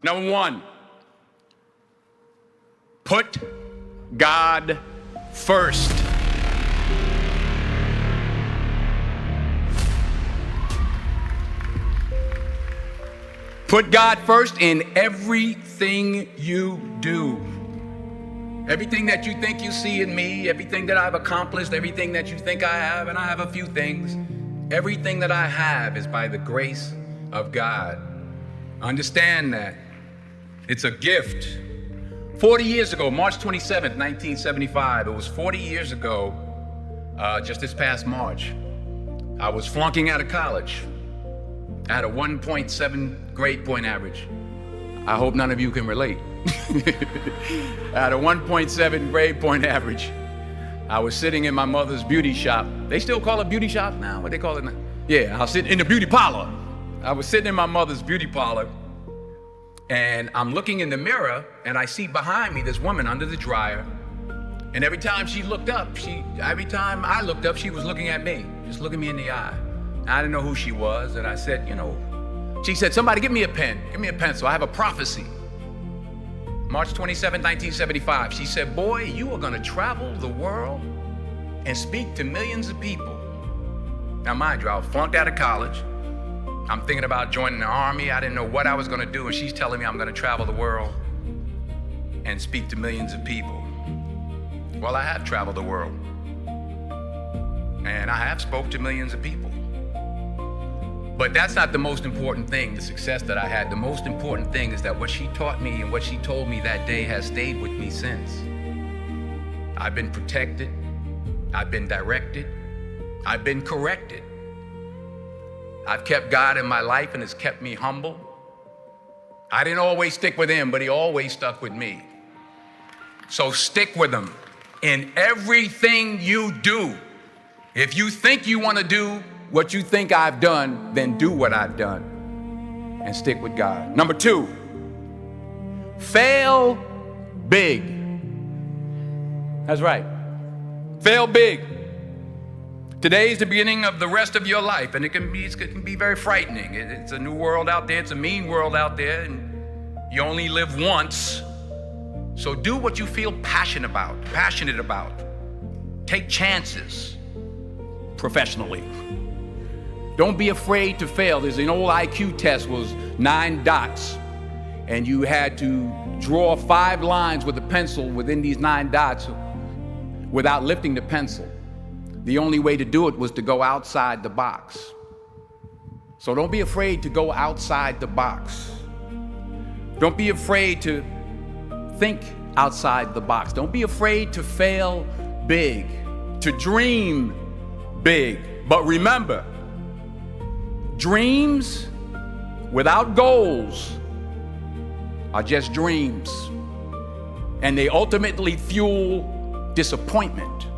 Number one, put God first. Put God first in everything you do. Everything that you think you see in me, everything that I've accomplished, everything that you think I have, and I have a few things, everything that I have is by the grace of God. Understand that. It's a gift. 40 years ago, March 27th, 1975, it was 40 years ago, just this past March, I was flunking out of college. I had a 1.7 grade point average. I hope none of you can relate. I had a 1.7 grade point average. I was sitting in my mother's beauty shop. They still call it beauty shop now? What they call it now? Yeah, I was sitting in the beauty parlor. I was sitting in my mother's beauty parlor, and I'm looking in the mirror, and I see behind me this woman under the dryer. And every time she looked up, every time I looked up, she was looking at me, just looking me in the eye. I didn't know who she was, and I said, she said, somebody give me a pen, give me a pencil, I have a prophecy. March 27, 1975, she said, boy, you are gonna travel the world and speak to millions of people. Now mind you, I was flunked out of college. I'm thinking about joining the army. I didn't know what I was gonna do, and she's telling me I'm gonna travel the world and speak to millions of people. Well, I have traveled the world, and I have spoke to millions of people. But that's not the most important thing, the success that I had. The most important thing is that what she taught me and what she told me that day has stayed with me since. I've been protected, I've been directed, I've been corrected. I've kept God in my life, and it's kept me humble. I didn't always stick with him, but he always stuck with me. So stick with him in everything you do. If you think you want to do what you think I've done, then do what I've done and stick with God. Number two, fail big. That's right. Fail big. Today is the beginning of the rest of your life, and it can be very frightening. It's a new world out there. It's a mean world out there, and you only live once. So do what you feel passionate about. Take chances professionally. Don't be afraid to fail. There's an old IQ test, was 9 dots, and you had to draw 5 lines with a pencil within these 9 dots without lifting the pencil. The only way to do it was to go outside the box. So don't be afraid to go outside the box. Don't be afraid to think outside the box. Don't be afraid to fail big, to dream big. But remember, dreams without goals are just dreams, and they ultimately fuel disappointment.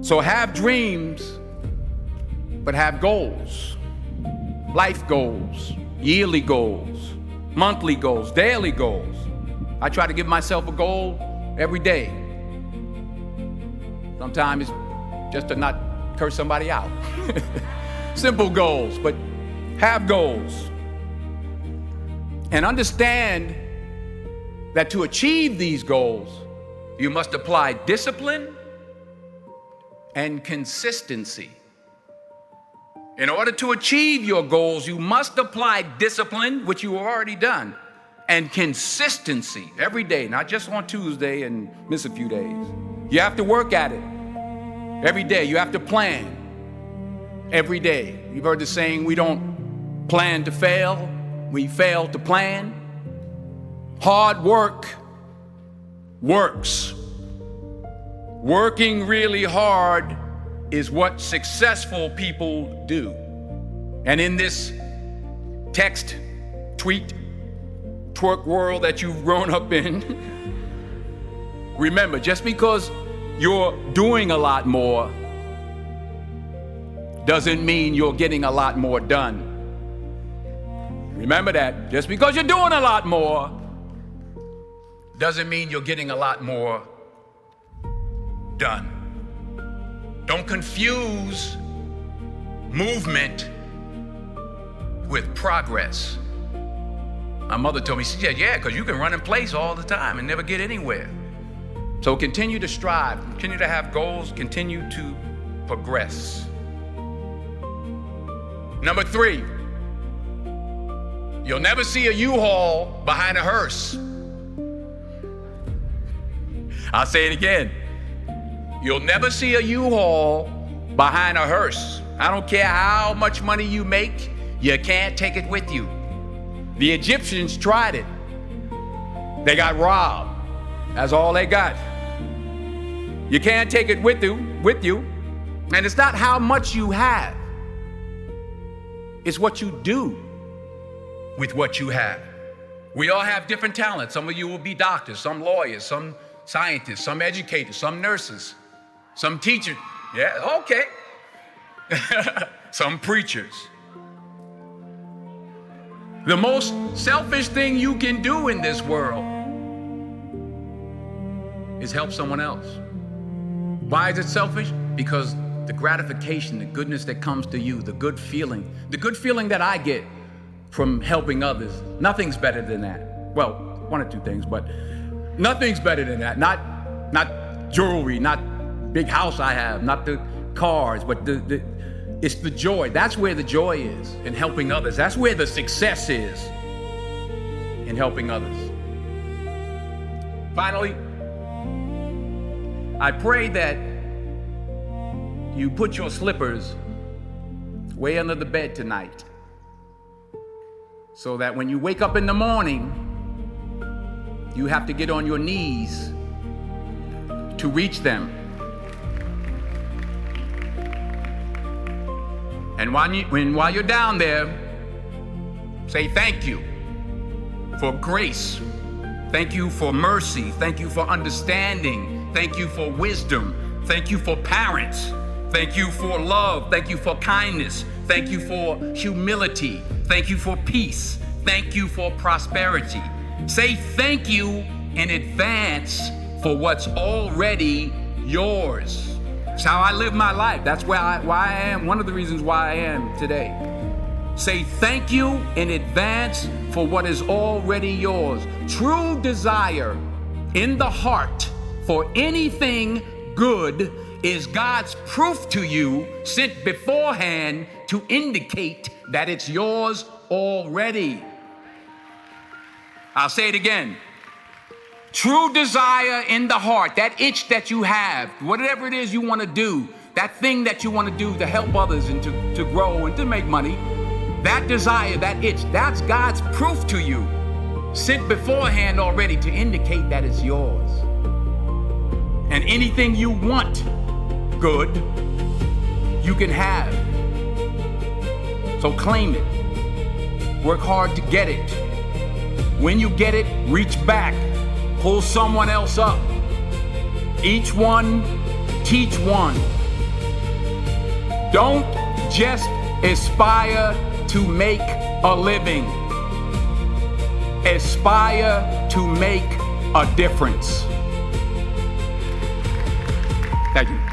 So have dreams, but have goals. Life goals, yearly goals, monthly goals, daily goals. I try to give myself a goal every day. Sometimes it's just to not curse somebody out. Simple goals, but have goals. And understand that to achieve these goals, you must apply discipline and consistency. In order to achieve your goals, you must apply discipline, which you have already done, and consistency every day, not just on Tuesday and miss a few days. You have to work at it every day. You have to plan every day. You've heard the saying, we don't plan to fail, we fail to plan. Hard work works. Working really hard is what successful people do. And in this text, tweet, twerk world that you've grown up in, remember, just because you're doing a lot more doesn't mean you're getting a lot more done. Remember that. Just because you're doing a lot more doesn't mean you're getting a lot more done. Don't confuse movement with progress. My mother told me, she said, yeah, because you can run in place all the time and never get anywhere. So continue to strive, continue to have goals, continue to progress. Number 3, you'll never see a U-Haul behind a hearse. I'll say it again. You'll never see a U-Haul behind a hearse. I don't care how much money you make, you can't take it with you. The Egyptians tried it. They got robbed. That's all they got. You can't take it with you. And it's not how much you have. It's what you do with what you have. We all have different talents. Some of you will be doctors, some lawyers, some scientists, some educators, some nurses, some teachers. Yeah, okay. Some preachers. The most selfish thing you can do in this world is help someone else. Why is it selfish? Because the gratification, the goodness that comes to you, the good feeling that I get from helping others, nothing's better than that. Well, one or two things, but nothing's better than that. Not jewelry, not big house I have, not the cars, but it's the joy. That's where the joy is, in helping others. That's where the success is, in helping others. Finally, I pray that you put your slippers way under the bed tonight, so that when you wake up in the morning, you have to get on your knees to reach them. And while you're down there, say thank you for grace. Thank you for mercy. Thank you for understanding. Thank you for wisdom. Thank you for parents. Thank you for love. Thank you for kindness. Thank you for humility. Thank you for peace. Thank you for prosperity. Say thank you in advance for what's already yours. It's how I live my life. That's why I am, one of the reasons why I am today. Say thank you in advance for what is already yours. True desire in the heart for anything good is God's proof to you, sent beforehand to indicate that it's yours already. I'll say it again. True desire in the heart, that itch that you have, whatever it is you want to do, that thing that you want to do to help others and to grow and to make money, that desire, that itch, that's God's proof to you, sent beforehand already to indicate that it's yours. And anything you want good, you can have. So claim it. Work hard to get it. When you get it, reach back. Pull someone else up. Each one, teach one. Don't just aspire to make a living. Aspire to make a difference. Thank you.